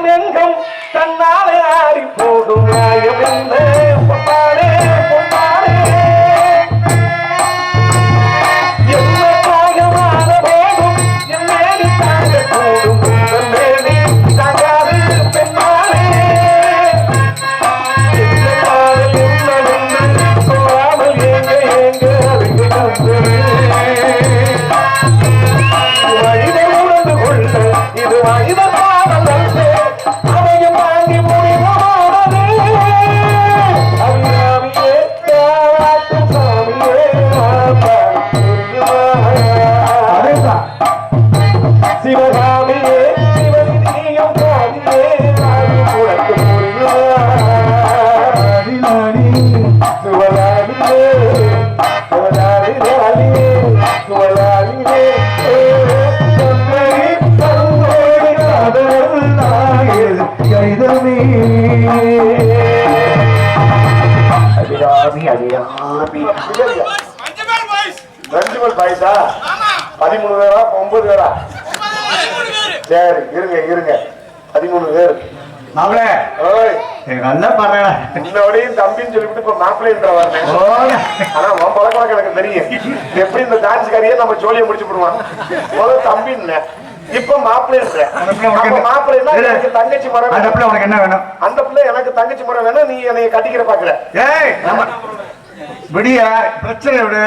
உள்ளம் எங்கும் தன்னாலே ஆடி போகும் நியாயம் என்ன பொன்னாலே பொன்னாலே என்ன தாகமான போதும் என்னேடி தாங்க கூடும் மேலே தாங்காது பெண்ணாலே என்ன காதல் உன்னதென்று சொல்லாமல் ஏங்க ஏங்க அறிந்து வழிதை உணர்ந்து கொள்ள இது மனித பாவம் அவையும் வாங்கி முடிவானது அபிராமியே காவாட்டும் சாமியே சிவகாமியே சிவனியும் காதியே காதி உனக்கு முருகாடி சுவலாடியே சுவலாடி ராடியே சுவலாடியே ரஞ்சுமல் பாய்ஸா 13 பேரா 9 பேரா சரி இருங்க இருங்க 13 பேர் நல்லா பாருடா இன்னோடையும் தம்பின்னு சொல்லிவிட்டு இப்ப மாப்பிள்ளைன்ற வரேன் ஆனா உன் பழக்கம் எனக்கு தெரியும் எப்படி இந்த டான்ஸ் காரியே நம்ம ஜோலியை முடிச்சு போடுவான் முதல்ல தம்பின்னு இப்ப மாப்பிள்ளை மாப்பிள்ளைன்னா எனக்கு தங்கச்சி மரம் அந்த பிள்ளை உனக்கு என்ன வேணும் அந்த பிள்ளை எனக்கு தங்கச்சி மரம் வேணும் நீ என்னைய கட்டிக்கிற பாக்குற விடிய பிரச்சனை விடு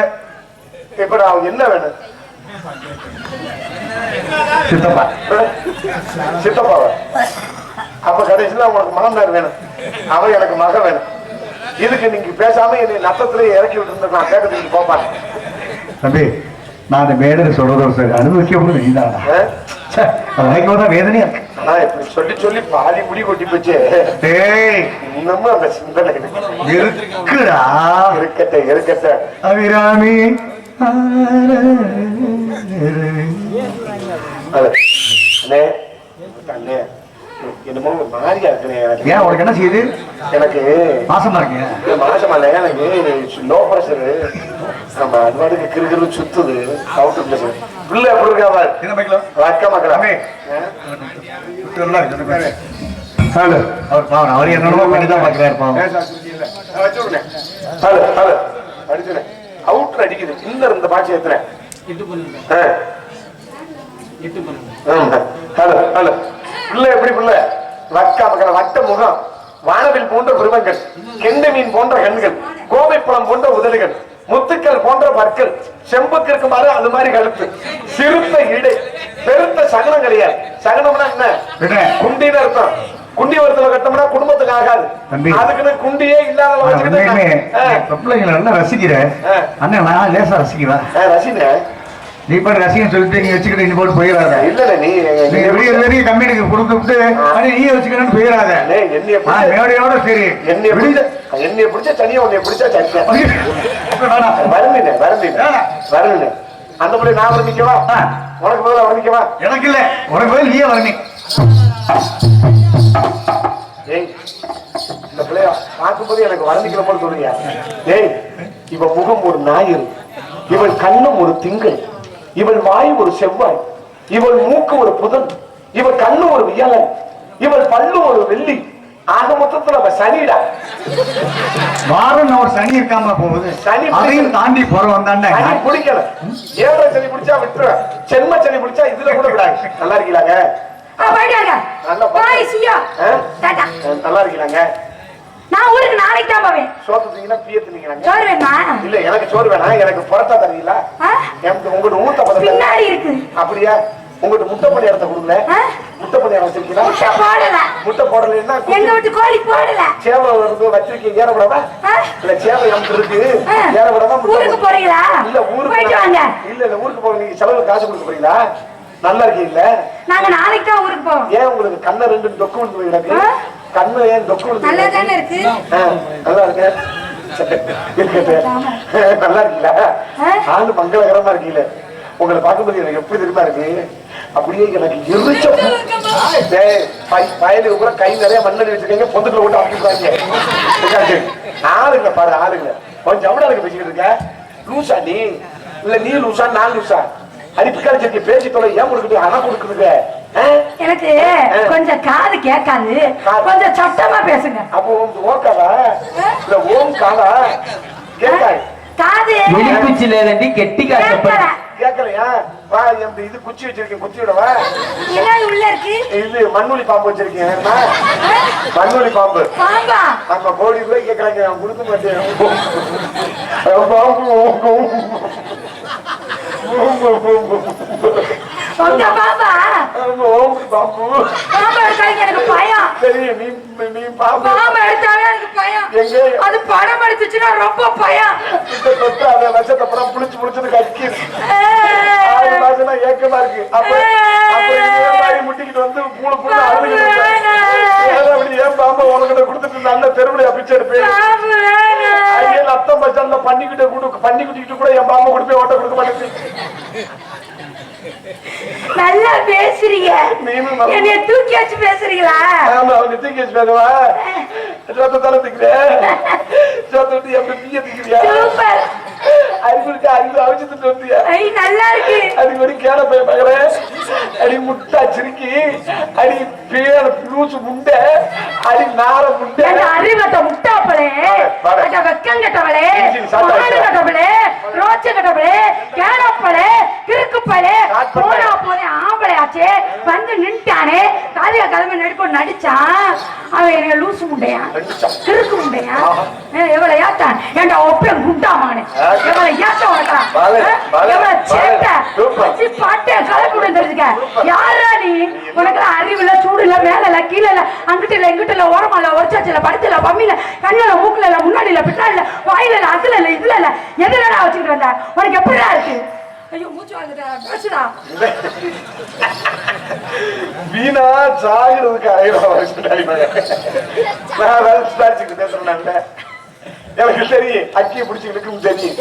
இப்ப அவங்க என்ன வேணும் சித்தப்பா சித்தப்பாவ அப்ப கடைசியில உங்களுக்கு மகன்தார் வேணும் அவன் எனக்கு மக வேணும் இதுக்கு நீங்க பேசாம என்னை நத்தத்திலே இறக்கி விட்டு நான் கேட்கறதுக்கு போப்பாங்க தம்பி நான் அந்த மேடர் சொல்றதோட சரி அனுபவிக்க முடியும் நீதான் வேதனையா இருக்கு ஆனா இப்படி சொல்லி சொல்லி பாதி முடி கொட்டி போச்சு இன்னமும் அந்த சிந்தனை இருக்குடா இருக்கட்ட இருக்கட்ட அபிராமி அண்ணே என்னமோ மாறியா இருக்குனே ஏன் உனக்கு என்ன செய்யுது எனக்கு மாசமா இருக்கேன் மாசமா இல்ல எனக்கு லோ பிரஷர் நம்ம அதுவாடுக்கு கிருகிரு சுத்துது அவுட்டு பிரஷர் பிள்ளை எப்படி இருக்கா என்ன பைக்கலாம் வக்க மக்களா ஹலோ அவர் பாவம் அவர் என்னமோ பண்ணிதான் பாக்குறாரு பாவம் வச்சுடுறேன் ஹலோ ஹலோ அடிச்சுறேன் அவுட்ல அடிக்குது இந்த இந்த பாட்சி ஏத்துறேன் ஹலோ ஹலோ பிள்ளை எப்படி பிள்ளை வக்கா மக்கள வட்ட முகம் வானவில் போன்ற புருவங்கள் கெண்டை மீன் போன்ற கண்கள் கோவைப்பழம் போன்ற உதடுகள் முத்துக்கள் போன்ற பற்கள் செம்புக்கு இருக்குமாறு அது மாதிரி கழுத்து சிறுத்த இடை பெருத்த சகனம் கிடையாது சகனம்னா என்ன குண்டின்னு அர்த்தம் குண்டி ஒருத்தல கட்டம்னா குடும்பத்துக்கு ஆகாது அதுக்குன்னு குண்டியே இல்லாத ரசிக்கிறேன் அண்ணன் நான் லேசா ரசிக்கிறேன் ரசிக்கிறேன் நீ இப்ப ரசிகன் சொல்லிட்டு நீ வச்சுக்கிட்டு நீ போட்டு போயிடாத இல்ல நீ கம்பெனிக்கு கொடுத்துட்டு நீ வச்சுக்கணும்னு போயிடாத மேடையோட சரி என்னைய பிடிச்ச தனியா உன்னை பிடிச்சா தனியா வருந்தீங்க வருந்தீங்க அந்த பிள்ளை நான் வர்ணிக்கவா உனக்கு பதில் வர்ணிக்கவா எனக்கு இல்ல உனக்கு பதில் நீயே வர்ணி ஏய் இந்த பிள்ளைய பார்க்கும்போது எனக்கு வர்ணிக்கிற போல சொல்லுங்க ஏய் இவ முகம் ஒரு ஞாயிறு இவள் கண்ணும் ஒரு திங்கள் இவள் வாய் ஒரு செவ்வாய் இவள் மூக்கு ஒரு புதன் இவள் கண்ணு ஒரு வியலன் இவள் பல்லு ஒரு வெள்ளி ஆக மொத்தத்துல அவ சனிடா வாரம் ஒரு சனி இருக்காம போகுது சனி அதையும் தாண்டி போறவன் தானே சனி பிடிக்கல ஏழரை சனி பிடிச்சா விட்டுருவேன் சென்ம சனி பிடிச்சா இதுல கூட விடாது நல்லா இருக்கீங்களாங்க நல்லா இருக்கீங்களாங்க நான் ஊருக்கு நாளைக்கு தான் போவேன் சோத்துட்டீங்கன்னா பியத்துனீங்களாங்க சோறு வேணுமா இல்ல எனக்கு சோறு வேணாம் எனக்கு புரட்டா தரீங்களா உங்கள்ட்ட ஊத்த பதம் பின்னாடி இருக்கு அப்படியா உங்கள்ட்ட முட்டை பணியாரத்தை கொடுங்க முட்டை பணியாரம் வச்சிருக்கீங்களா முட்டை போடல முட்டை போடலைன்னா எங்க வீட்டு கோழி போடல சேவை வருது வச்சிருக்கீங்க ஏற விடாம இல்ல சேவை எம்க்கு இருக்கு ஏற விடாம ஊருக்கு போறீங்களா இல்ல ஊருக்கு போயிட்டு வாங்க இல்ல இல்ல ஊருக்கு போக நீங்க செலவு காசு கொடுக்க போறீங்களா நல்லா இருக்கீங்களா நாங்க நாளைக்கு தான் ஊருக்கு போவோம் ஏன் உங்களுக்கு கண்ணை ரெண்டு டொக்கு வந்து போயிடாது கண்ணு ஏன் டொக்கு வந்து நல்லா தானே இருக்கு நல்லா இருக்கு நல்லா இருக்கீங்களா ஆளு மங்களகரமா இருக்கீங்களே உங்களை பார்க்கும்போது எனக்கு எப்படி தெரியுமா இருக்கு அப்படியே எனக்கு எரிச்ச வயலு கூட கை நிறைய மண்ணடி வச்சிருக்கீங்க பொந்துக்குள்ள போட்டு அப்படிப்பாங்க ஆளுங்க பாரு ஆளுங்க கொஞ்சம் ஜவுடாளுக்கு பேசிக்கிட்டு இருக்க லூசா நீ இல்ல நீ லூசா நான் லூசா அடிப்புக்கார பேசி தொலை ஏன் கொடுக்குது அணை கொடுக்குதுங்க எனக்கு கொஞ்சம் காது கேட்காது, கொஞ்சம் சத்தமா பேசுங்க. அப்போ ஓக்காதா இல்ல ஓம் காதா கேட்காது? காது குச்சில ஏதண்டி கெட்டி காசப்பட கேட்கலையா? வா, இது குச்சி வச்சிருக்கேன், குச்சி விடவா? உள்ள இருக்கு இது மண்ணுளி பாம்பு வச்சிருக்கேன். மண்ணுளி பாம்பு நம்ம கோடி ரூபாய் கேட்கறாங்க, கொடுக்க மாட்டேன். எனக்கு பயம். சரி, நீ பாம்பு எடுத்தாலே எனக்கு பயம். எங்க அது படம் எடுத்துச்சுன்னா ரொம்ப பயம். தொட்டு அதை லட்சத்தை படம் புளிச்சு புளிச்சுன்னு கக்கி 6 மாசம் ஏக்கமா இருக்கு. அப்ப முட்டிக்கிட்டு வந்து பூளை பூளை அழுதுகிட்டு ஏன் பாம்பை உனக்கிட்ட கொடுத்துட்டு நல்ல தெருவுடைய பிச்சை எடுப்பேன். அத்தம் பச்சான்ல பண்ணிக்கிட்டு கூட என் பாம்பை கொடுப்பேன், ஓட்ட கொடுக்க மாட்டேன். நல்லா பேசுறீங்க, என்னைய தூக்கி வச்சு பேசுறீங்களா? ஆமா, அவங்க தூக்கி வச்சு பேசுவா. சொத்தத்தால திக்கிறேன், சொத்த விட்டு எப்படி தீய திக்கிறியா? அறிவுக்கு அறிவு அவிச்சுட்டு வந்தியா? நல்லா இருக்கு. அதுக்கு ஒரு கேன போய் பாக்குறேன். அடி முட்டா சிரிக்கி, அடி பேர பூசு முண்டை, அடி நார முண்டை, அறிவட்ட முட்டாப்பளே, வெக்கம் கட்டவளே, மாடு கட்டவளே, ரோச்ச கட்டவளே, கேனப்பளே, கிறுக்குப்பளே, போனா போனே ஆம்பளையாச்சே வந்து நின்ட்டானே, காதியா கதமை நடிப்போம் நடிச்சான். அவன் என்ன லூசு முண்டையா, கிறுக்கு முண்டையா? எவ்வளவு ஏத்தான் ஏண்டா ஒப்பம் குண்டாமானே, எவ்வளவு ஏத்த உனக்கலாம், எவ்வளவு சேட்ட வச்சு பாட்டே கலப்பு தெரிஞ்சுக்க. யாரா நீ? உனக்கெல்லாம் அறிவுல சூடு இல்ல, மேல இல்ல, கீழே இல்ல, அங்கிட்டு இல்ல, இங்கிட்டு இல்ல, ஓரமா இல்ல, ஒருச்சாச்சு இல்ல, படுத்து இல்ல, பம்மியில, கண்ணுல, மூக்குல இல்ல, முன்னாடி இல்ல, பின்னாடி இல்ல, வாயில இல்ல, அதுல இல்ல, இதுல இல்ல, எதுலடா வச்சுக்கிட்டு வந்த? உனக்கு எப்படிடா இருக்கு? ஐயோ, மூச்சு வாங்குடா, பேசுடா. வீணா சாகிறதுக்கு பேசுறேன். எனக்கு தெரியும், அக்கியை பிடிச்சிக்கிட்டு தெரியும்.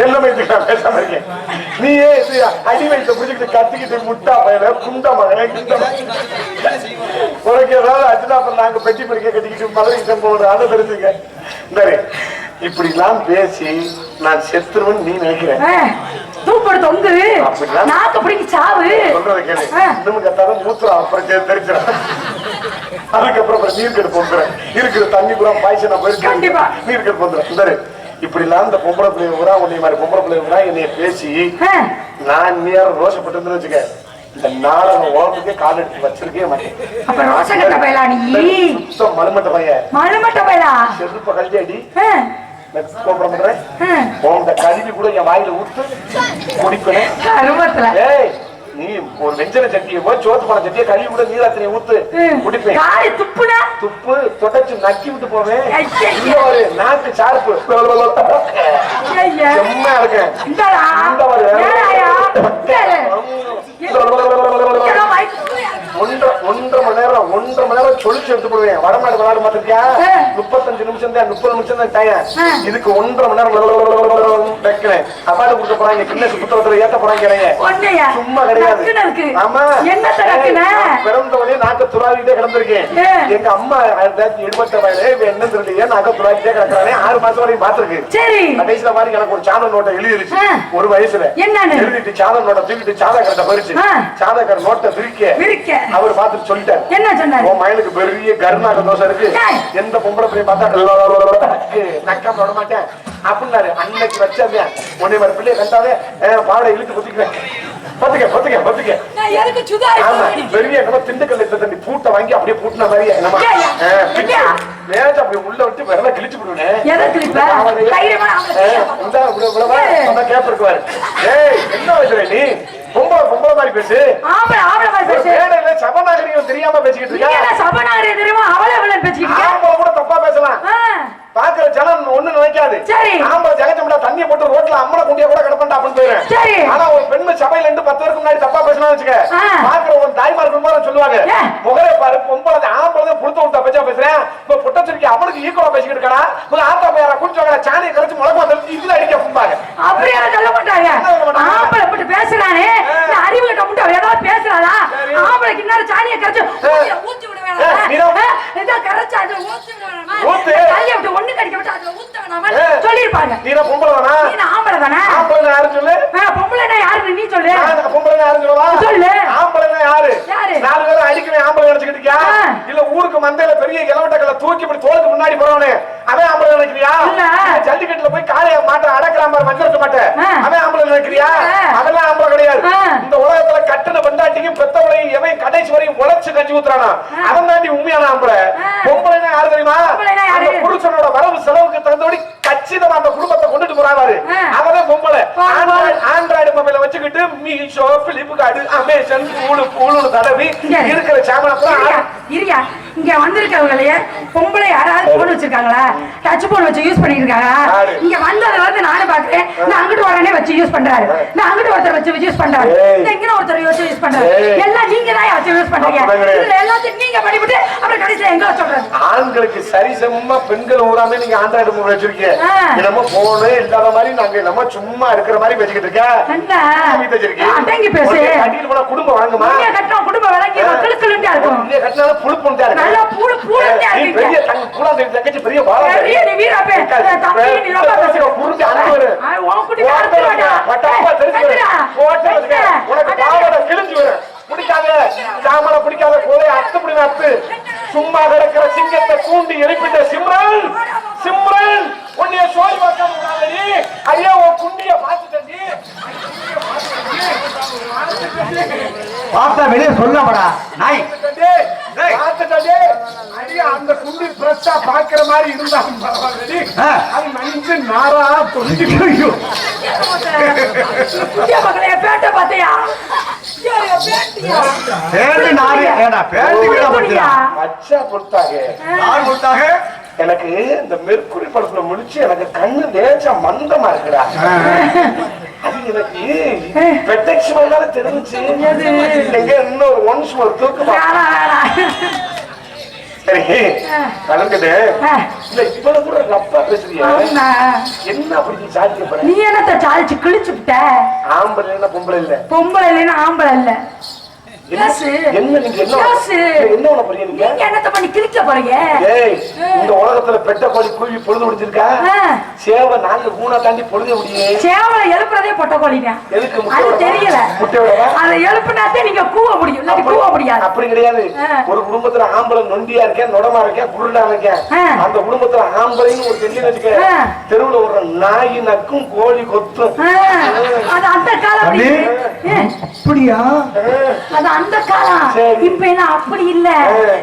என்ன வயசுக்கு பேசாம இருக்கேன். நீயே இது அடி வயசை பிடிச்சிக்கிட்டு கத்திக்கிட்டு முட்டா பையல குண்ட மகனே, உனக்கு ஏதாவது அச்சுனா அப்புறம் நாங்க பெட்டி படிக்க கட்டிக்கிட்டு மதுரை போடுற அதை தெரிஞ்சுங்க. சரி, இப்படி எல்லாம் பேசி நான் செத்துருவேன் நீ நினைக்கிறேன். தூப்படு தொங்கு நாக்கு பிடிக்க சாவு சொல்றத கேளு. இன்னும் கத்தாலும் மூத்திரம் அப்புறம் தெரிஞ்சிடும். அதுக்கப்புறம் நீர் கெடுப்பு வந்துடுறேன். இருக்கிற தண்ணி பூரா பாய்ச்சனா போயிருக்கு, கண்டிப்பா நீர் கெடுப்பு வந்துடும். சரி, இப்படி எல்லாம் இந்த பொம்பளை பிள்ளைங்க பூரா உன்னை மாதிரி பொம்பளை பிள்ளைங்க பூரா என்னைய பேசி நான் நேரம் ரோஷப்பட்டு வச்சுக்க, இந்த நாடகம் உடம்புக்கே கால் எடுத்து வச்சிருக்கே மாட்டேன். மலுமட்ட பையன், மலுமட்ட பையலா செருப்ப கல்வி அடி கல்வி கூட என் வாயில ஊத்து குடிப்பேன். நீ ஒரு வெஞ்சன சட்டியை போய் சோத்து பண்ண சட்டியை கழுவி கூட நீராத்திரியை ஊத்து குடிப்பேன். துப்பு தொடச்சு நக்கி விட்டு போவேன். ஒரு நாக்கு சார்பு செம்மையா இருக்கேன். ஒன்றரை மணி நேரம் சொல்லிச்சு எடுத்து போடுவேன். வடநாடு விளையாடு மாத்திருக்கியா? 35 நிமிஷம் தான், 30 நிமிஷம் தான் டைம். இதுக்கு 1.5 மணி நேரம் வைக்கிறேன். அப்பாடு கொடுக்க போறாங்க, கிண்ண புத்தகத்துல ஏத்த போறாங்க. சும்மா கிடையாது. ஆமா, பிறந்தவனே நாக்க துறாவிட்டே கிடந்திருக்கேன். எங்க அம்மா 70 வயது என்ன தெரியலையே, நாக்க துறாவிட்டே கிடக்குறானே. 6 மாசம் வரைக்கும் பாத்துருக்கு. கடைசியில மாதிரி எனக்கு ஒரு சாதல் நோட்டை எழுதிருச்சு. ஒரு வயசுல எழுதிட்டு சாதல் நோட்டை தூக்கிட்டு சாதகர்கிட்ட போயிருச்சு. சாதகர் நோட்டை விரிக்க அவர் பார்த்துட்டு சொல்லிட்டார், என்ன சொன்னார்? உன் மயனுக்கு பெரிய கருநாக தோசை இருக்கு, எந்த பொம்பளை பிள்ளைய பார்த்தா நக்கம் விட மாட்டேன் அப்படின்னாரு. அன்னைக்கு வச்சதே உன்னை மாதிரி பிள்ளைய கண்டாவே பாவடை இழுத்து குத்திக்குவேன். பெரிய திண்டுக்கல் தண்ணி பூட்டை வாங்கி அப்படியே பூட்டின மாதிரி அப்படி உள்ள விட்டு விரல கிழிச்சு விடுவேன். கேப்பிருக்குவாரு, என்ன வயசுல நீ பொம்பளை மாதிரி பேசு, சபநாகரிகம் தெரியாம பேசிக்கிட்டு இருக்கா? சபநாகரிகம் தெரியுமா? அவளை பேசிக்கிட்டு கூட தப்பா பேசலாம். பாக்குற ஜனம் ஒண்ணு நினைக்காது. ஆம்பளை ஜகச்சம்டா தண்ணியை போட்டு ரோட்ல அம்மனை குண்டியா கூட கிடப்பா அப்படின்னு போயிடுறேன். ஆனா ஒரு பெண்மை சபையில இருந்து 10 வருஷம் முன்னாடி தப்பா பேசலாம் வச்சுக்க, பாக்குற ஒரு தாய்மார்கள் சொல்லுவாங்க, முகரே பாரு பொம்பளை ஆம்பளை புடுத்த விட்டா பேச்சா பேசுறேன். இப்ப புட்டச்சிருக்கி அவனுக்கு ஈக்குவலா பேசிக்கிட்டு இருக்கா. ஆத்தா பையாரா குடிச்சவங்க சாணியை கரைச்சு முளக்கு இதுல அடிக்க பும்பாங்க. அப்படியே சொல்ல மாட்டாங்க. ஆம்பளை போட்டு பேசுறானே, அறிவு கிட்ட மட்டும் ஏதாவது பேசுறாளா? ஆம்பளைக்கு இன்னொரு சாணியை கரைச்சு ஊத்தி விடுவேன். இத கரைச்சு அதுல ஊத்து வேணாமா ஊத்து. கைய விட்டு ஒண்ணு கடிக்க விட்டு அதுல ஊத்த வேணாமா சொல்லிருப்பாங்க. நீ என்ன பொம்பளை தானா? நீ ஆம்பளை தானே? ஆம்பளை யாரு சொல்லு? பொம்பளைனா யாருன்னு நீ சொல்லு. நான் பொம்பளை யாரு சொல்லவா? சொல்லு. ஆம்பளைனா யாரு? யாரு? 4 பேரை அடிக்கவே ஆம்பளை நினைச்சுக்கிட்டு இருக்கியா? இல்ல ஊருக்கு மந்தையில பெரிய இளவட்டக்கல தூக்கி இப்படி தோளுக்கு முன்னாடி போறவனே அவன் ஆம்பளை நினைக்கிறியா? இல்ல. ஜல்லிக்கட்டுல போய் காளைய மாட்ட அடக்கலாம் பாரு மஞ்சள் மாட்ட அவன் ஆம்பளை நினைக்கிறியா? அதெல்லாம் ஆம்பளை கிடையாது. இந்த உலகத்துல கட்டின பெண்டாட்டிக்கும் பெத்தவளையும் எவன் கடைசி வரையும் உழைச்சு கஞ்சி ஊத்துறானா அவன் தாண்டி உண்மையான ஆம்பளை. பொம்பளைனா யாரு தெரியுமா? அந்த புருஷனோட வரவு செலவுக்கு தகுந்தபடி கச்சிதமா அந்த குடும்பத்தை கொண்டுட்டு போறாரு அவன் பொம்பளை. ஆண்ட்ராய்டு மொபைல வச்சுக்கிட்டு மீஷோ பிளிப்கார்ட் அமேசான் ஊழு தடவி இருக்கிற சாமான இருயா இங்க வந்திருக்கவங்களே பொம்பளை யாராவது போன் வச்சிருக்காங்களா? டச் போன் வச்சு யூஸ் பண்ணிட்டு இருக்காங்களா? இங்க வந்ததுல இருந்து நானும் பாக்குறேன். நான் அங்கிட்டு வரனே வச்சு யூஸ் பண்றாரு, நான் அங்கிட்டு ஒருத்தர் வச்சு யூஸ் பண்றாரு, இங்க ஒருத்தர் வச்சு யூஸ் பண்றாரு. எல்லாம் நீங்க தான் வச்சு யூஸ் பண்றீங்க. இதுல எல்லாத்தையும் நீங்க பண்ணிவிட்டு அப்புறம் கடைசியில எங்க சொல்றது? ஆண்களுக்கு சரிசமமா பெண்கள் ஊராமே நீங்க ஆண்ட்ராய்டு மொபைல் வச்சிருக்கீங்க. நம்ம போனே இல்லாத மாதிரி நாங்க நம்ம சும்மா இருக்கிற மாதிரி வச்சுக்கிட்டு இருக்கேன். அடங்கி பேசு. கட்டிட்டு போனா குடும்பம் வாங்குமா? கட்டணும் குடும்பம் விளங்கி மக்களுக்கு இருக்கும். கட்டினாலும் புழுப்புண்டா இருக்கு. நல்லா புழு புழுண்டா இருக்கு. பெரிய பூலா தங்கச்சி பெரிய பாலா பெரிய நீ வீரப்பே தம்பி நீ ரொம்ப பேசுற குறுக்கு அனுவரு உன்கிட்ட காத்துடா பட்டப்பா தெரிஞ்சுடா போட்டு வச்சுக்க உனக்கு பாவட கிழிஞ்சு வர பிடிக்காத சாமல பிடிக்காத கோலை அத்து புடி அத்து சும்மா கிடக்கிற சிங்கத்தை தூண்டி எழுப்பிட்ட சிம்ரன் சிம்ரன் உன்னைய சோய் பார்க்க முடியாதடி ஐயா உன் குண்டிய பாத்துட்டடி பார்த்தா வெளியே சொல்லப்படா நாய் பாத்துட்டடி அடி அந்த குண்டி பிரஷா பாக்குற மாதிரி இருந்தாலும் பரவாயில்லடி அது நஞ்சு நாரா தொண்டிக்கோ புதிய மகளே பேட்ட பாத்தியா பேண்டி நாரி ஏடா பேண்டி வீடா போடியா அச்சா கொடுத்தாங்க யார் கொடுத்தாங்க எனக்கு இந்த மெர்க்குரி படத்துல முடிச்சு எனக்கு கண்ணு லேசா மந்தமா இருக்குடா அது எனக்கு பெட்டெக்ஸ்னால தெரிஞ்சுச்சு எங்க இன்னொரு ஒன்ஸ் ஒரு தூக்குமா சரி கலந்துட்டு இல்ல இவ்வளவு கூட ரப்பா பேசுறியா என்ன அப்படி சாதிக்க நீ என்னத்த சாதிச்சு கிழிச்சு விட்ட ஆம்பளை இல்ல பொம்பளை இல்ல பொம்பளை இல்லைன்னா ஆம்பளை இல்ல என்ன நீங்க என்ன பண்ணி நீங்க என்னத்த பண்ணி கிழிக்க போறீங்க இந்த உலகத்துல பெட்ட கோழி கூவி பொழுது முடிஞ்சிருக்கா சேவை நாங்க மூணா தாண்டி பொழுது முடியே சேவலை எழுப்புறதே பொட்ட கோழிதான் எதுக்கு அது தெரியல அதை எழுப்புனாத்தே நீங்க கூவ முடியும் இல்லாட்டி கூவ முடியாது அப்படி கிடையாது ஒரு குடும்பத்துல ஆம்பளை நொண்டியா இருக்கேன் நொடமா இருக்கேன் குருடா இருக்கேன் அந்த குடும்பத்துல ஆம்பளைன்னு ஒரு தெரிஞ்சு வச்சுக்க தெருவுல ஒரு நாய் நக்கும் கோழி கொத்தும் அது அந்த காலம் அப்படியா அது அந்த காலம் இப்ப எல்லாம் அப்படி இல்ல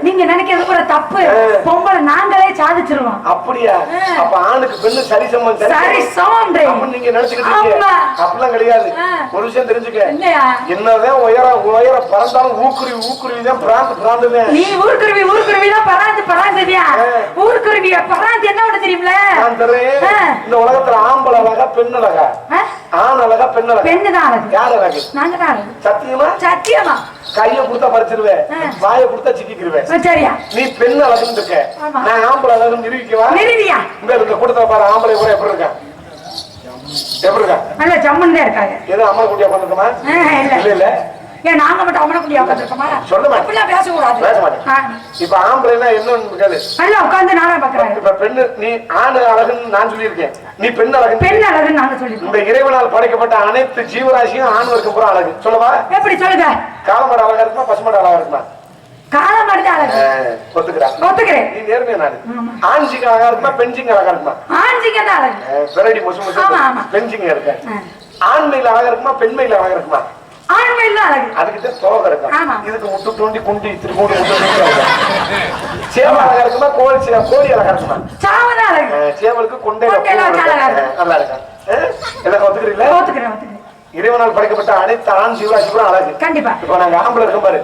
நீங்க நினைக்கிறது கூட தப்பு பொம்பளை நாங்களே சாதிச்சிருவோம் அப்படியா அப்ப ஆணுக்கு பெண்ணு சரிசமம் சரிசமம் நீங்க நினைச்சுக்கிட்டு அப்படிலாம் கிடையாது ஒரு விஷயம் தெரிஞ்சுக்க என்னதான் உயர பறந்தாலும் ஊக்குருவி தான் பிராந்துதான் நீ ஊர்க்குருவி தான் பறாந்துதியா ஊர்க்குருவிய பறாந்து என்ன ஒண்ணு தெரியுமில நான் தரேன் இந்த உலகத்துல ஆம்பளை அழகா பெண் அழகா ஆண் அழகா பெண் அழகா பெண்ணுதான் அழகு யார் அழகு நாங்க தான் அழகு சத்தியமா கைய கொடுத்தா பறிச்சிருவேன் வாய கொடுத்தா சிக்கிக்கிருவேன் சரியா நீ பெண் அழகுன்னு இருக்க நான் ஆம்பளை அழகுன்னு நிரூபிக்கவா நிரூபியா இந்த கூட்டத்துல பாரு ஆம்பளை கூட எப்படி இருக்கான் எப்படி இருக்கா நல்ல ஜம்முன்னு தான் இருக்காங்க ஏதோ அம்மா குட்டியா பண்ணிருக்கமா இல்ல இல்ல ஏன் நாங்க மட்டும் அம்மனை குட்டியா உட்காந்துருக்கோமா சொல்ல மாட்டேன் பேச மாட்டேன் இப்ப ஆம்பளைனா என்னன்னு கேளு நல்லா உட்காந்து நானா பாக்குறேன் இப்ப பெண்ணு நீ ஆணு அழகுன்னு நான் சொல்லியிருக்கேன் நீ பெண் அழகுன்னு நாங்க சொல்லி இந்த இறைவனால் படைக்கப்பட்ட அனைத்து ஜீவராசியும் ஆண் வரைக்கும் பூரா அழகு சொல்லவா எப்படி சொல்லுங்க காலமாடு அழகா இருக்குமா பசுமாடு அழகா இருக்குமா காலமாடு அழகு ஒத்துக்கிறேன் நீ நேர்மையா நாடு ஆண் சிங்க அழகா இருக்குமா பெண் சிங்க அழகா இருக்குமா ஆண் சிங்க தான் அழகு பெரடி முசு முசு பெண் சிங்க இருக்கு ஆண்மையில அழகா இருக்குமா பெண்மையில அழகா இருக்குமா ஆண்மையில அழகு அதுக்கிட்ட தோகை இருக்கும் இதுக்கு முட்டு தோண்டி குண்டி திருக்கூண்டு சேவல் அழகா இருக்குமா கோழி அழகா இருக்குமா சாவதான் அழகு சேவலுக்கு கொண்டையில நல்லா இருக்கா எல்லாம் ஒத்துக்கிறீங்களா இறைவனால் படைக்கப்பட்ட அனைத்து ஆண் ஜீவராசி அழகு கண்டிப்பா இப்ப நாங்க ஆம்பளை இருக்கும் பாரு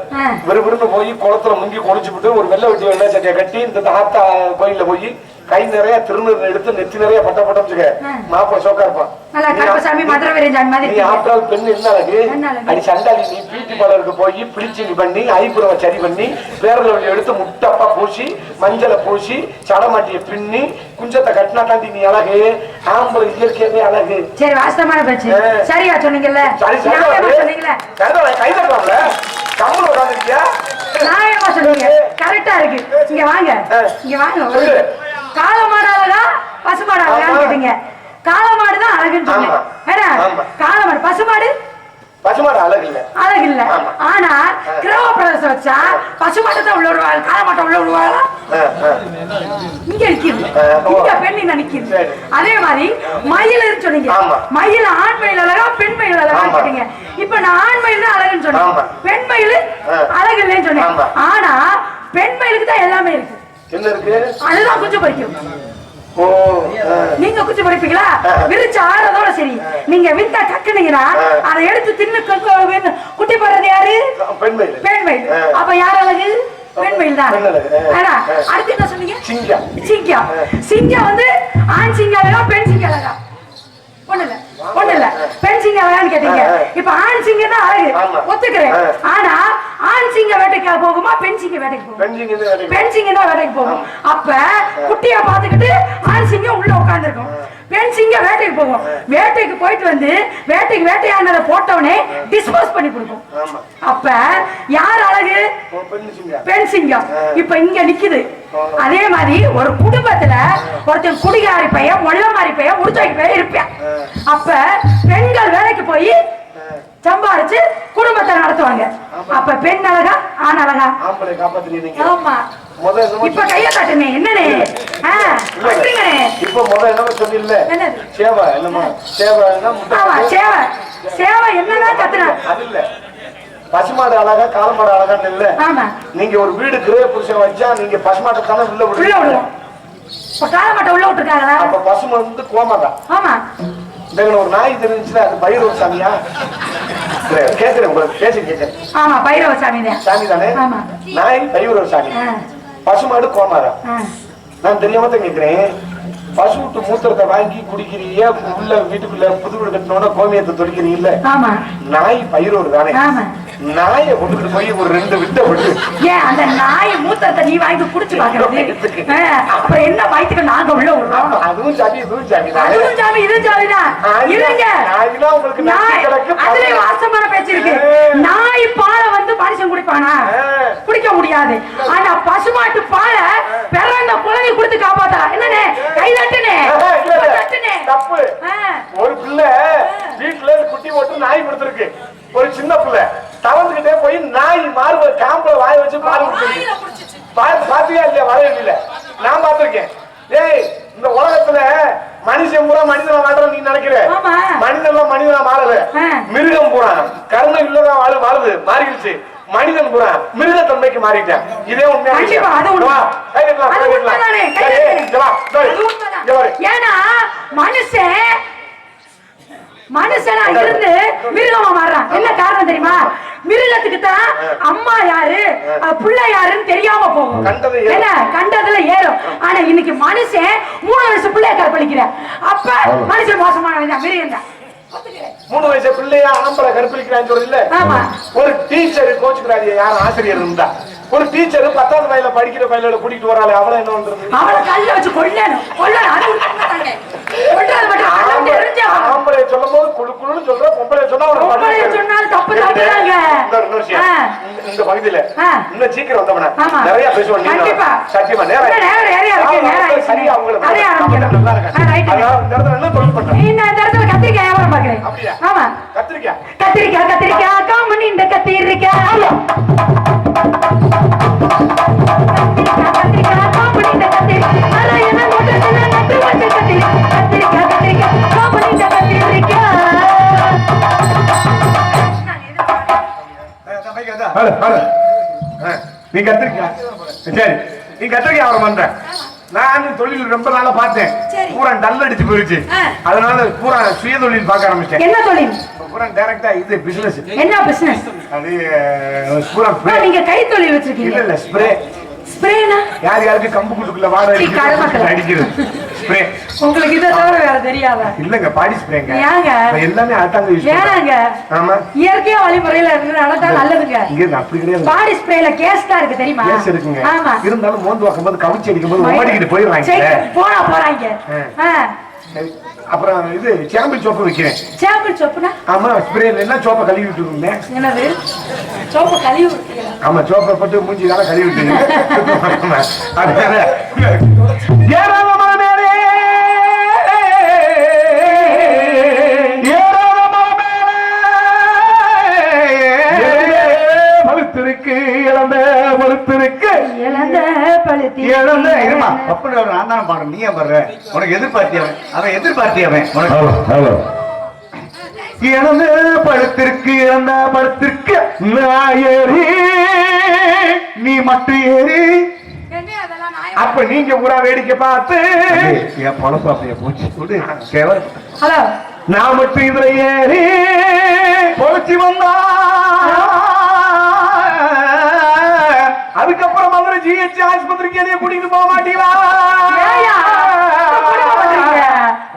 விறுவிறுன்னு போய் குளத்துல முங்கி குளிச்சு விட்டு ஒரு வெள்ளை வெட்டி வெள்ளை சட்டையை கட்டி இந்த தாத்தா கோயில்ல போய் கை நிறைய திருநீர் எடுத்து நெத்தி நிறைய பட்ட பட்டம் மாப்பிள்ள சோக்கா இருப்பான் நீ ஆப்டால் பெண் என்ன அழகு அடி சண்டாளி நீ பியூட்டி பார்லருக்கு போய் பிளீச்சிங் பண்ணி ஐப்ரோவை சரி பண்ணி பேரல எடுத்து முட்டப்பா பூசி மஞ்சளை பூசி சடமாட்டிய பின்னி குஞ்சத்தை கட்டினா தாண்டி நீ அழகு ஆம்பளை இயற்கையாவே அழகு சரி வாஸ்தவமான பேச்சு சரியா சொன்னீங்கல்ல கை தட்டலாம்ல கம்மல் உட்காந்துருக்கியா நான் என்ன சொல்லுங்க கரெக்டா இருக்கு. இங்க வாங்க, இங்க வாங்க. காளமாடு அழகா பசுமாடு அழகான்னு கேட்டீங்க. காளமாடு தான் அழகுன்னு சொன்னேன். காளமாடு பசுமாடு பசுமாடு அழகு இல்ல, அழகு இல்ல. ஆனா கிரக பிரதேசம் வச்சா பசுமாட்டை தான் உள்ள விடுவாங்க, காளமாட்டை உள்ள விடுவாங்களா? இங்க நிக்குது, இங்க பெண்ணு நிக்குது. அதே மாதிரி மயில் சொன்னீங்க. மயில் ஆண் மயில் அழகா பெண் மயில் அழகான்னு கேட்டீங்க. இப்ப நான் ஆண் மயில் தான் அழகுன்னு சொன்னேன், பெண் மயில் அழகு இல்லைன்னு சொன்னேன். ஆனா பெண் மயிலுக்கு தான் எல்லாமே இருக்கு. என்ன இருக்கு? அதுதான் குஞ்சு பறிக்கும். நீங்க குச்சி பறிப்பீங்களா? விரிச்சு ஆறதோட சரி. நீங்க வித்த கக்குனீங்கன்னா அதை எடுத்து தின்னு குட்டி போடுறது யாரு? பெண்மயில். அப்ப யார் அழகு? பெண்மயில் தான். அடுத்து என்ன சொன்னீங்க? சிங்கம். சிங்கம் வந்து ஆண் சிங்கம் அழகா பெண் சிங்கம் அழகா? ஒண்ணு இல்ல. பெண் சிங்கம் அழகான்னு கேட்டீங்க. இப்ப ஆண் சிங்கம் தான் அழகு, ஒத்துக்கிறேன். ஆனா ஆண் சிங்க வேட்டைக்கு போகுமா பெண் சிங்க வேட்டைக்கு போகும்? பெண் சிங்க தான் வேட்டைக்கு போகும். அப்ப குட்டியா பாத்துக்கிட்டு ஆண் சிங்கம் உள்ள உட்கார்ந்துருக்கும், பெண் சிங்க வேட்டைக்கு போகும். வேட்டைக்கு போயிட்டு வந்து வேட்டையானதை போட்டவனே டிஸ்போஸ் பண்ணி கொடுக்கும். அப்ப யார் அழகு? பெண் சிங்கம். இப்ப இங்க நிக்குது. அதே மாதிரி ஒரு குடும்பத்துல ஒருத்தன் குடிகாரி பையன், மொள்ள மாதிரி பையன், முடிச்சாக்கி பையன் இருப்பேன். அப்ப பெண்கள் வேலைக்கு போய் சம்பாரிச்சு குடும்பத்தை நடத்துவாங்க. அப்ப பெண் அழகா ஆண் அழகா? ஆமா. இப்ப கைய காட்டுனே என்னனே? இப்ப முதல்ல என்ன சொன்னீல்ல? சேவை என்னமா? சேவைன்னா ஆமா, சேவை என்னன்னா கத்துனா அது இல்ல. பசுமாடு அழகா காளமாடு அழகான்னு இல்ல. ஆமா. நீங்க ஒரு வீடு கிரே புருஷன் வச்சா நீங்க பசுமாட்டை தானே உள்ள விடுவோம். இப்ப காளமாட்டை உள்ள விட்டுருக்காங்களா? அப்ப பசுமாடு வந்து கோமாதான். ஆமா. ஒரு நாய் தெரிஞ்சுன்னா அது பைரவ சாமியா? கேக்குறேன் உங்களுக்கு, பேசி கேக்குறேன். ஆமா, பைரவ சாமி தான். சாமி தானே? நாய் பைரவ சாமி, பசுமாடு கோமாதா. நான் தெரியாம தான் கேக்குறேன். பசு விட்டு மூத்திரத்தை வாங்கி குடிக்கிறீங்க, உள்ள வீட்டுக்குள்ள புது வீடு கட்டினோட கோமியத்தை தொடிக்கிறீங்கல்ல. நாய் பயிரோடு தானே? நாயை கொண்டுட்டு போய் ஒரு 2 விட்ட விட்டு ஏன் அந்த நாய் மூத்திரத்தை நீ வாங்கி குடிச்சு பாக்குறது? அப்புறம் என்ன வயிற்றுக்கு நாங்க உள்ள விடுறோம்? அதுவும் சாமி, இதுவும் சாமி, அதுவும் சாமி, இதுவும் சாமிதான். இருங்க, அதுல வாசமான பேச்சு இருக்கு. நாய் பாலை வந்து மனுஷன் குடிப்பானா? குடிக்க முடியாது. ஆனா பசுமாட்டு பாலை பிறந்த குழந்தை கொடுத்து காப்பாத்தா. என்னன்னு கை தட்டுனே? தப்பு. ஒரு பிள்ளை வீட்டுல குட்டி போட்டு நாய் கொடுத்துருக்கு. ஒரு சின்ன பிள்ளை தவந்துகிட்டே போய் நாய் மார்ப காம்புல வாய வச்சு பால் குடிச்சிருக்கு. பாத்தியா இல்லையா? வரவே நான் பாத்திருக்கேன். ஏய், இந்த உலகத்துல மனுஷன் பூரா மனிதனை வாழ்ற நீ நினைக்கிற? மனிதன் மனிதனா மாறல. மிருகம் பூரா கருணை இல்லதான் வாழுது, மாறிடுச்சு. மனிதன் பூரா மிருகத்தன்மைக்கு மாறிட்டேன். இதே உண்மையா? ஏன்னா மனுஷனா இருந்து மிருகமா மாறுறான். என்ன காரணம் தெரியுமா? மிருகத்துக்கு தான் அம்மா யாரு புள்ள யாருன்னு தெரியாம போகும். என்ன கண்டதுல ஏறும். ஆனா இன்னைக்கு மனுஷன் 3 வயசு பிள்ளைய கற்பழிக்கிற. அப்ப மனுஷன் மோசமானவன் மிருகம் தான். 3 வயசு பிள்ளையா ஆம்பளை கற்பழிக்கிறான்னு சொல்றீங்க. ஒரு டீச்சர் கோச்சுக்கிறாரு, யார் ஆசிரியர் இருந்தா. ஒரு டீச்சர் 10வது வயதுல படிக்கிற பையனோட கூட்டிட்டு வராளே, அவளை என்ன பண்றது? அவளை கல்ல வச்சு கொல்லணும். ஆம்பளை சொல்லும் போது குழுக்குழுன்னு சொல்ற, பொம்பளை சொன்னா இந்த பகுதியில இன்னும் சீக்கிரம் வந்தவன நிறைய பேசுவோம். சத்தியமா நேரம் சரியா அவங்களுக்கு நல்லா இருக்கு. இந்த இடத்துல என்ன தொழில் பண்றேன்? இந்த இடத்துல கத்திரிக்காய் வியாபாரம் பாக்குறேன். அப்படியா? ஆமா, கத்திரிக்காய் காமனி இந்த கத்திரிக்காய் நீ கத்திரிக்காய் சரி, நீ கத்திரிக்காய் வியாபாரம் பண்ற. நான் தொழில் ரொம்ப நாளா பார்த்தேன், பூரா டல் அடிச்சு போயிருச்சு. அதனால பூரா சுய தொழில் பார்க்க ஆரம்பிச்சேன். என்ன தொழில்? பூரா டைரக்டா இது பிசினஸ். என்ன பிசினஸ்? அது பூரா நீங்க கை தொழில் வச்சிருக்கீங்க? இல்ல ஸ்ப்ரே. ஸ்ப்ரேனா? யாருக்கு கம்பு குட்டுக்குள்ள வாட அடிக்கிறது ஸ்ப்ரே. உங்களுக்கு இத தவிர வேற தெரியாதா? இல்லங்க, பாடி ஸ்ப்ரேங்க. ஏங்க எல்லாமே ஆட்டாங்க யூஸ் ஏங்க? ஆமா, இயற்கையா வழிமுறையில நடந்தா நல்லதுங்க. இங்க அப்படி கிடையாது. பாடி ஸ்ப்ரேல கேஸ் தான் இருக்கு தெரியுமா? கேஸ் இருக்குங்க. ஆமா, இருந்தாலும் மோந்து வைக்கும்போது கவிச்சி அடிக்கும்போது ஓடிக்கிட்டு போயிடுறாங்க. போறாங்க. சரி அப்புறம் இது சாம்பிள் சோப்பு வைக்கிறேன். சாம்பிள் சோப்புனா? ஆமா ஸ்ப்ரேல எல்லாம் சோப்பை கழுவி விட்டுருந்தேன். என்னது சோப்பு கழுவி விட்டீங்களா? ஆமா சோப்பை போட்டு மூஞ்சி தானே கழுவி விட்டீங்க. பழுத்திருக்கு இழந்த பழுத்திருக்கு இழந்த பழுத்தி இழந்த இருமா அப்படி நான் தானே பாடுறேன். நீ ஏன் பாடுற? உனக்கு எதிர்பார்த்தியவன் அவன் எதிர்பார்த்தியவன் உனக்கு இழந்த பழுத்திருக்கு இழந்த பழுத்திருக்கு நான் ஏறி நீ மட்டும் ஏறி அப்ப நீங்க பூரா வேடிக்கை பார்த்து என் பழசாப்பைய பூச்சி கொடு ஹலோ நான் மட்டும் இதுல ஏறி பொழைச்சி வந்தா அதுக்கப்புறம் மதுரை ஜிஹெச் ஆஸ்பத்திரிக்கு எதையும் கூட்டிட்டு போக மாட்டீங்களா?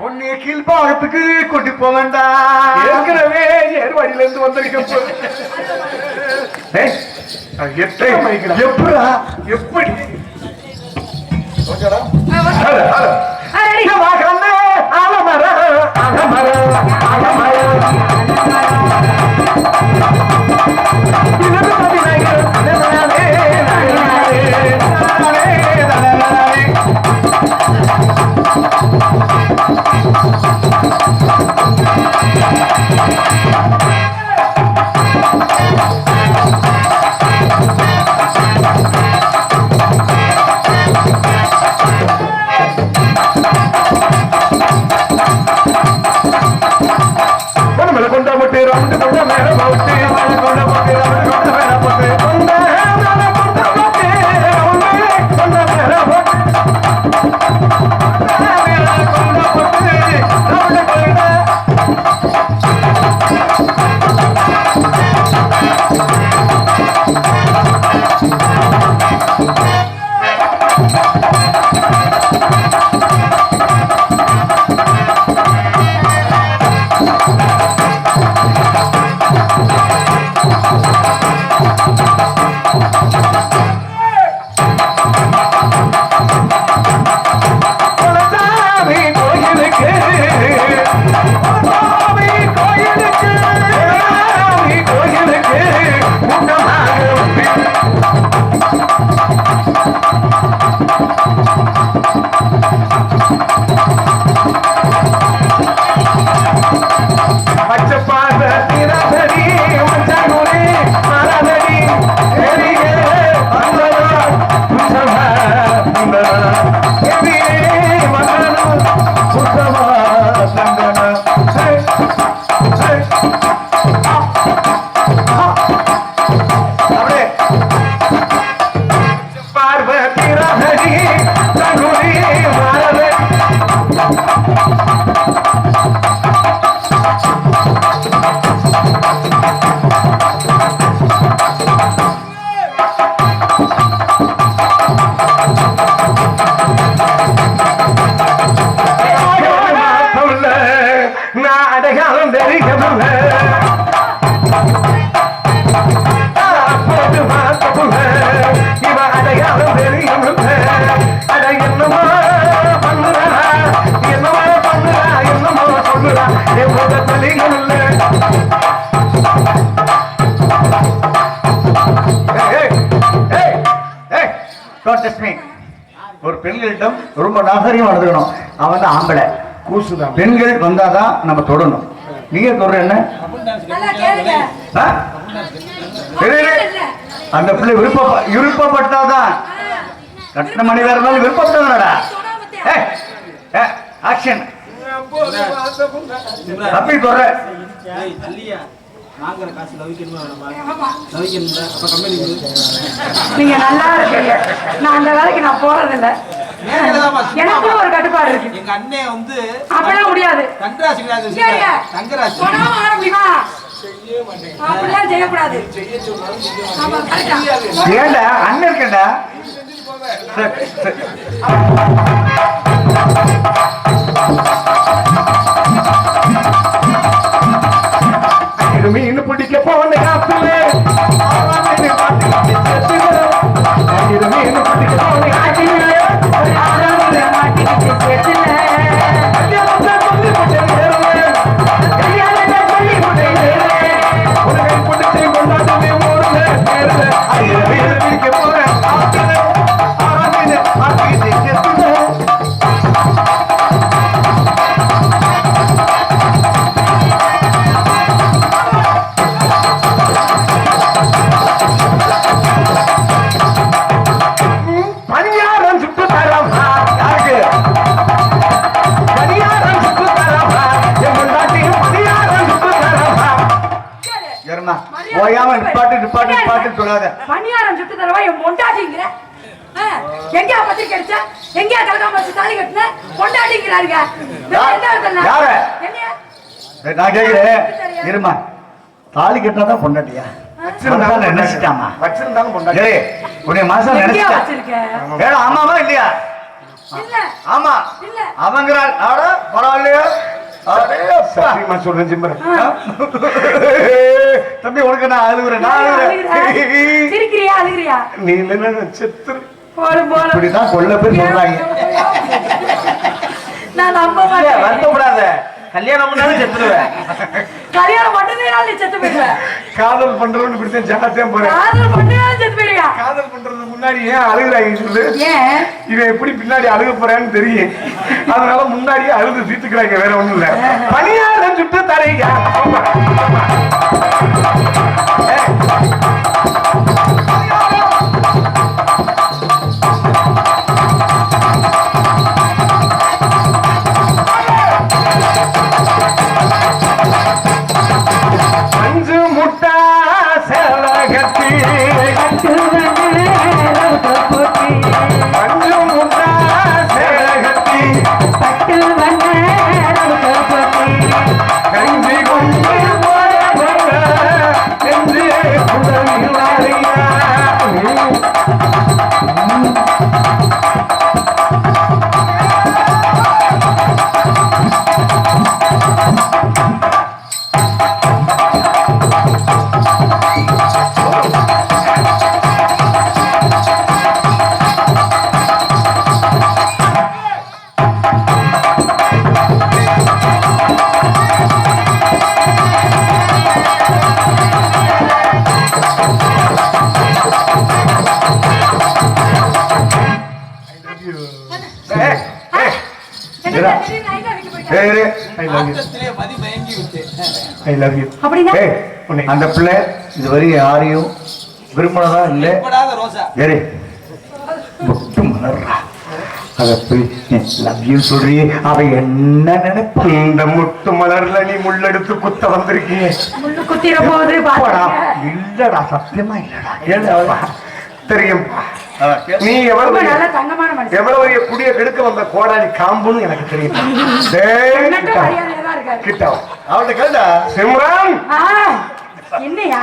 உன்னை கீழ்பாகத்துக்கு கூட்டி போக வேண்டாம். ஏற்கனவே ஏர்வாடியில இருந்து வந்திருக்க எப்படா எப்படி ஒரு பெண்களிடம் ரொம்ப நாகரிகம் நடந்துக்கணும். அவன் தான் ஆம்பளை கூசுதான். பெண்கள் வந்தாதான் நம்ம தொடணும். நீங்க தொடர என்ன அந்த பிள்ளை விருப்பப்பட்டாதான் கட்டண மணி வேற இருந்தாலும் விருப்பப்பட்டதானடா. ஆக்ஷன் அப்படி தொடர நீங்க நல்லா இருக்கீங்க. நான் அந்த வேலைக்கு நான் போறதில்ல. எனக்கு ஒரு கட்டுப்பாடு இருக்கு. எங்க அண்ணன் வந்து அப்படியே முடியாது. அப்படிலாம் செய்யக்கூடாது. ஏண்டா அண்ணன் இருக்கேன்டா. மீன் பிடிக்க போன காத்துல மீன் பிடிக்க போன காத்துல பணியாரம் சுட்டு தரவா என் மொண்டாட்டிங்கிற எங்கயா பத்தி கிடைச்சா எங்கயா கலகாம வச்சு தாலி கட்டின கொண்டாடிக்கிறாருங்க நான் கேக்குறேன் இருமா தாலி கட்டினாதான் பொண்டாட்டியா நினைச்சிட்டாமா வச்சிருந்தாலும் பொண்டாட்டி உன்னை மனசா நினைச்சிட்டேன் ஆமாவா இல்லையா ஆமா அவங்கிறாள் ஆட பரவாயில்லையா சத்தியமா சொல்றேன் சிம்மர் தம்பி உனக்கு நான் அழுகுறேன் சிரிக்கிறியா அழுகிறியா நீ என்ன செத்து இப்படிதான் கொல்ல பேர் சொல்றாங்க நான் நம்ப மாட்டேன் வருத்தப்படாத கல்யாணம் பண்ணாலும் செத்துருவேன் கல்யாணம் பண்ணதேனால நீ செத்து போயிடுவேன் காதல் பண்றவன்னு இப்படித்தான் ஜாத்தியம் போறேன் காதல் பண்ணாலும் செத்து போயிடுவியா காதல் பண்றதுக்கு முன்னாடி ஏன் அழுகுறாங்க சொல்லு ஏன் இவன் எப்படி பின்னாடி அழுக போறான்னு தெரியும் அதனால முன்னாடியே அழுது தீர்த்துக்கிறாங்க வேற ஒண்ணும் இல்ல பணியாரம் சுட்டு தரையா அஞ்சு முட்டா சேலகத்தி அஞ்சு முட்டா சேலகத்தி கஞ்சி கொண்டு நெஞ்சு அந்த பிள்ளை இதுவரை யாரையும் விரும்பினதா இல்ல சொல்றியே அவ என்ன நினைப்பா இந்த முட்டு மலர்ல நீ முள்ளெடுத்து குத்த வந்திருக்கீங்க இல்லடா சத்தியமா இல்லடா தெரியும் நீ எவ்வளவு குடிய கெடுக்க வந்த கோடாலி காம்புன்னு எனக்கு தெரியும் அவள்கிட்ட கேட்டா சிம்ரான் என்னையா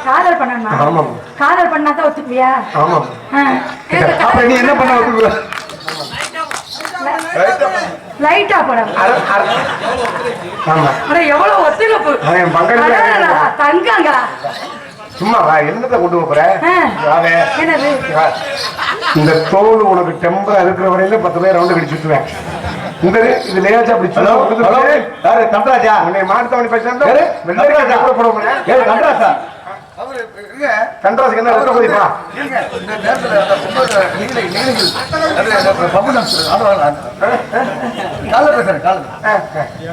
காதல் பண்ணா ஆமாம் காதல் பண்ணாதான் ஒத்துக்குவியா ஆமாம் அப்ப நீ என்ன பண்ண ஒத்துக்குவ லைட்டா படம் ஆமா எவ்வளவு ஒத்துழைப்பு தங்காங்க சும்மா என்னத்தை கொண்டு போற என்னது இந்த தோல் உனக்கு டெம்பரா இருக்கிற வரையில 10 பேர் ரவுண்ட் கடிச்சுட்டுவேன் இந்த இது லேசா அப்படி யாரு தண்டராஜா உன்னை மாடுத்தவனி பேசுறேன் தண்டராஜா தண்டராஜுக்கு என்ன ரத்த கொதிப்பா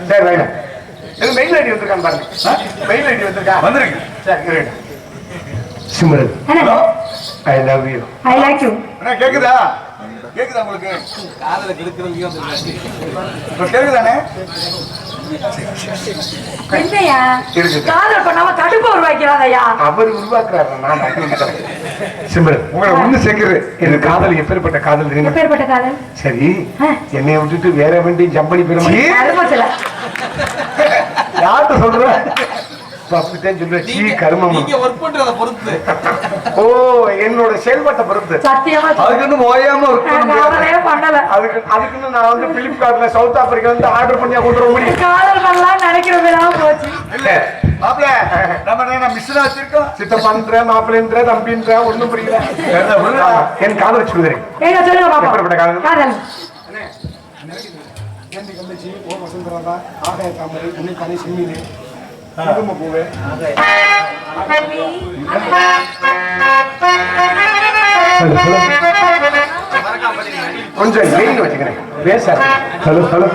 சரி ரைட் இது மெயில் ஐடி வந்திருக்கான் பாருங்க மெயில் ஐடி வந்திருக்கா வந்திருக்கு சரி right Simran I love you I like you என்ன கேக்குதா கேக்குதா உங்களுக்கு காதல கெடுக்குறவங்க வந்து கேக்குதானே என்னையா காதல் பண்ணாம தடுப்பு உருவாக்கிறாதையா அவர் உருவாக்குறாரு நான் சிம்ரன் உங்களை ஒண்ணு சேர்க்கிறது இந்த காதல் எப்பேற்பட்ட காதல் தெரியுமா எப்பேற்பட்ட காதல் சரி என்னை விட்டுட்டு வேற வண்டி ஜம்பளி பெருமை யார்கிட்ட சொல்ற ஓ என்னோட செயல்பாட்டை பொறுத்து அதுக்குன்னு நான் வந்து பிலிப்கார்ட்ல சவுத் ஆப்பிரிக்கா வந்து ஆர்டர் பண்ணியா கொண்டு வர முடியும் காதல் பண்ணலாம் நினைக்கிறதெல்லாம் போச்சு சித்த பண்ற மாப்பிள்ளைன்ற தம்பின்ற ஒண்ணும் புரியல என் காதல் சொல்லுறேன் காதல் ஓ வசந்தராதா ஆகாய தாமரை உன்னை கதை சிம்மினே பூவே கொஞ்சம் லைன் வச்சுக்கிறேன் பேச. Hello hello.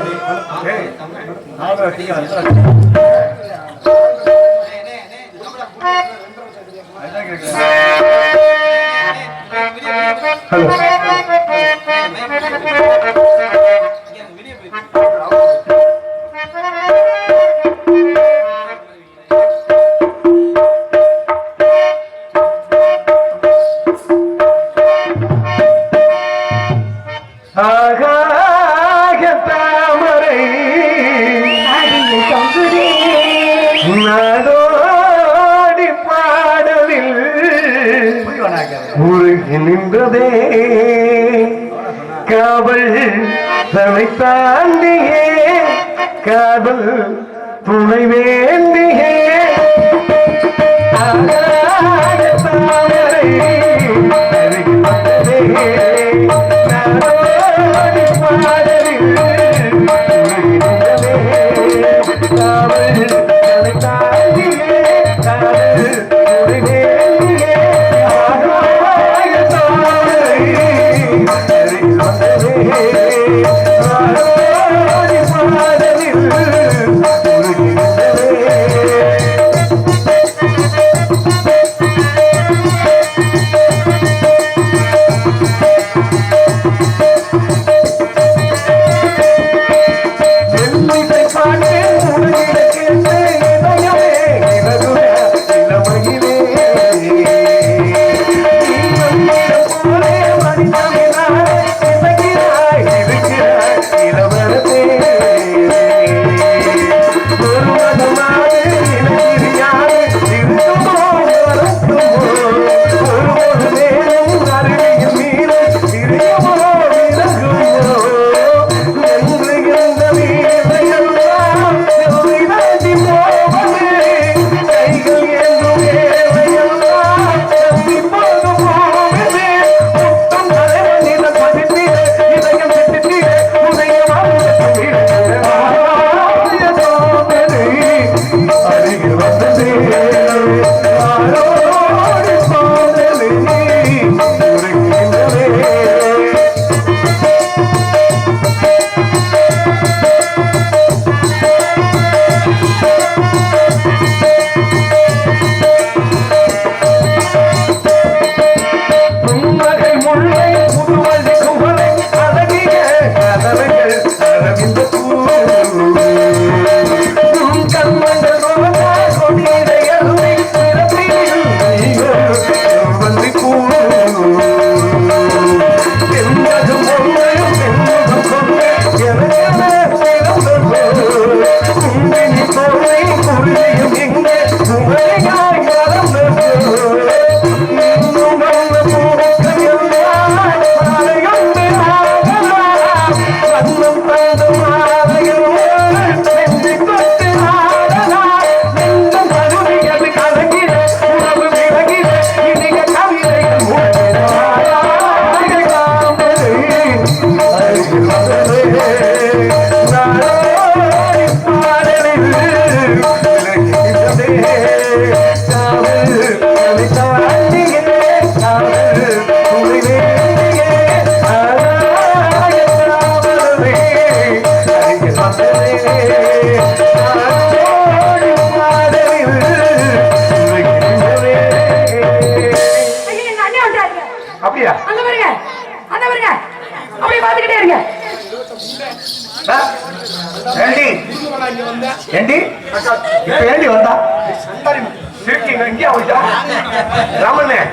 நாடோடி பாடலில் உருகி நின்றதே காவல் தலை தாண்டியே காதல் துணை வேண்டியே தாமரை அருகி வந்ததே நாடோடி பாடலில் உருகி நின்றதே காவல் தலை தாண்டியே காதல் துணை வேண்டியே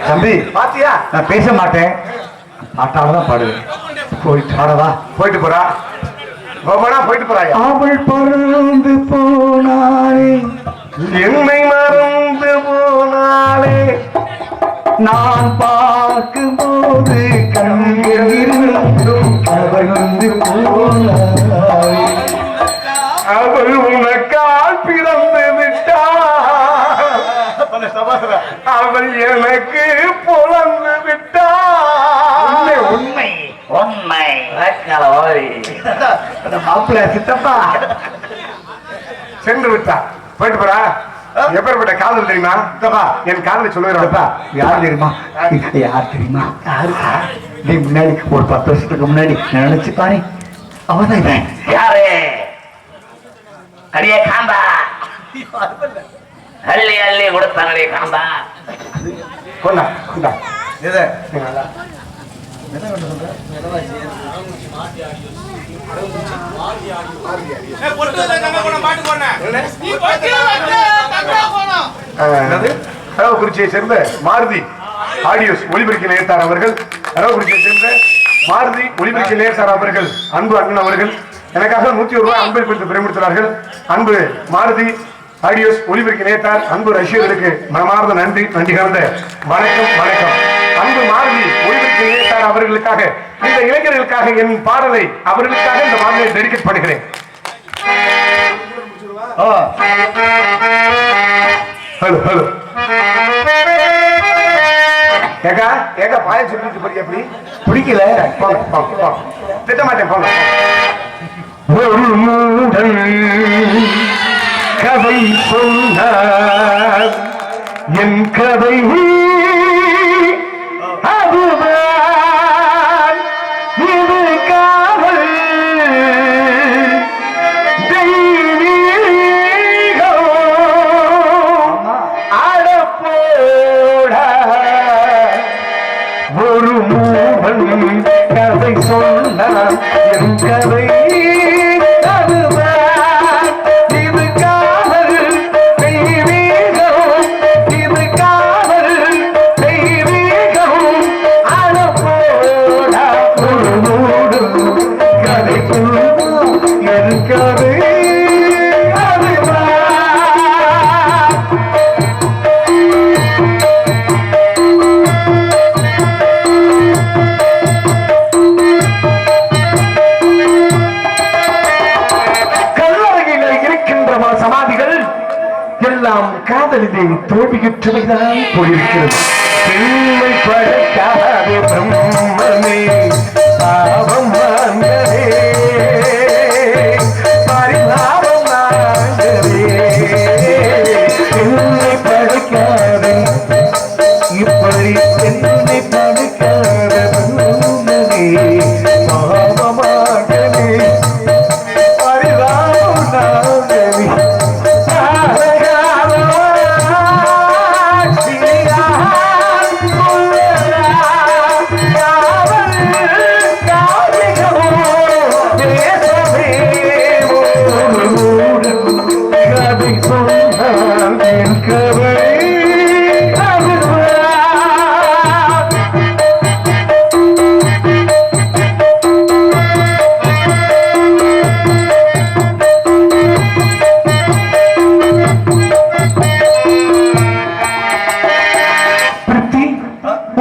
தம்பி பாத்தியா, நான் பேச மாட்டேன், பாட்டாலதான் பாடுவேன். போயிட்டு பாடவா? போயிட்டு போறா, போயிட்டு போறாயா? அவள் பறந்து போனாளே, என்னை மறந்து போனாளே, நான் பார்க்கும் போது கண்ணிருந்தும் அவள் வந்து போனாளே, அவள் உனக்கால் பிறந்து விட்டாள், அவள் எனக்கு புலந்து விட்டாள். உண்மை உண்மை மாப்பிள்ள சித்தப்பா சென்று விட்டா. போயிட்டு போறா, எப்பேற்பட்ட காதல் தெரியுமா? என் காதலை சொல்லுறப்பா யார் தெரியுமா? யார் தெரியுமா? யாருக்கா? நீ முன்னாடி ஒரு 10 வருஷத்துக்கு முன்னாடி நினைச்சு பாரு, அவதான் இவன். யாரு? அடியே காம்பா, அள்ளி அள்ளி கொடுத்தாங்களே காம்பா. கொண்டா கொண்டா. எதை அரவக்குறிச்சியை சேர்ந்த மாருதி ஆடியோஸ் ஒளிபெருக்கி நேர்த்தார் அவர்கள், அரவக்குறிச்சியை சேர்ந்த மாருதி ஒளிபெருக்கி நேர்த்தார் அவர்கள், அன்பு அண்ணன் அவர்கள் எனக்காக 101 ரூபாய் அன்பை குறித்து பெருமிடுத்தார்கள். அன்பு மாருதி ஆடியோஸ் ஒளிபெருக்கி நேர்த்தார் அன்பு ரசிகர்களுக்கு மனமார்ந்த நன்றி, நன்றி கலந்த வணக்கம் வணக்கம். அன்பு மாருதி ஒளிபெருக்கி நேர்த்தார் அவர்களுக்காக, இந்த இளைஞர்களுக்காக என் பாடலை அவர்களுக்காக இந்த பாடலை டெடிகேட் பண்ணுகிறேன். ஹலோ ஹலோ ஏகா ஏகா பாய சொல்லிட்டு போறீங்க, எப்படி பிடிக்கல? போங்க போங்க போங்க, திட்ட மாட்டேன் போங்க. ஒரு மூடன் கதை சொன்னார், என் கதை அதுதான், இது காவல் ஒரு மூவன் கதை சொன்னான், என் கதை அதுதான், இது காவல் தெய்வீகம், இது காவல் தெய்வீகம், அழப்போடா ஒரு மூடு கதை சொன்னான், என் கதை அதுதான். சமாதிகள் எல்லாம் காதலிதை தோல்வியுற்றவைதான் போயிருக்கிறது. பெண்மை படைக்காதே பிரம்மனே பாவம் வாங்கவே, பரிதாபம் வாங்கவே, பெண்மை படைக்காதே இப்படி பெண்மை படைக்காத பிரம்மனே பாவமாகவே, பரிதாபம் வாங்கவே.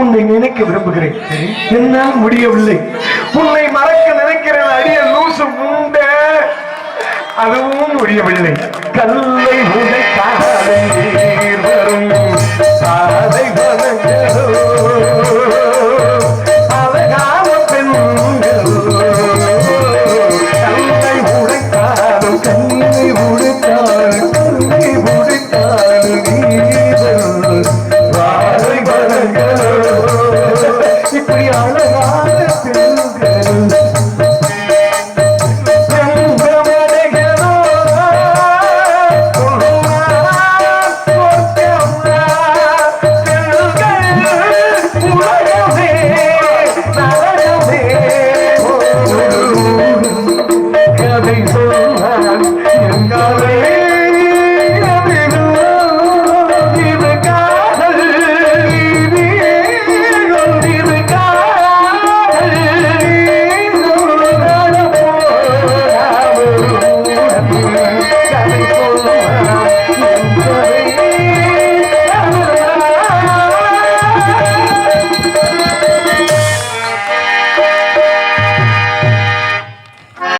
உன்னை நினைக்க விரும்புகிறேன், என்னால் முடியவில்லை. உன்னை மறக்க நினைக்கிறேன் அடிய லூசு உண்ட, அதுவும் முடியவில்லை. கல்லை உடைக்காத நீர் வரும் சாலை வனங்களோ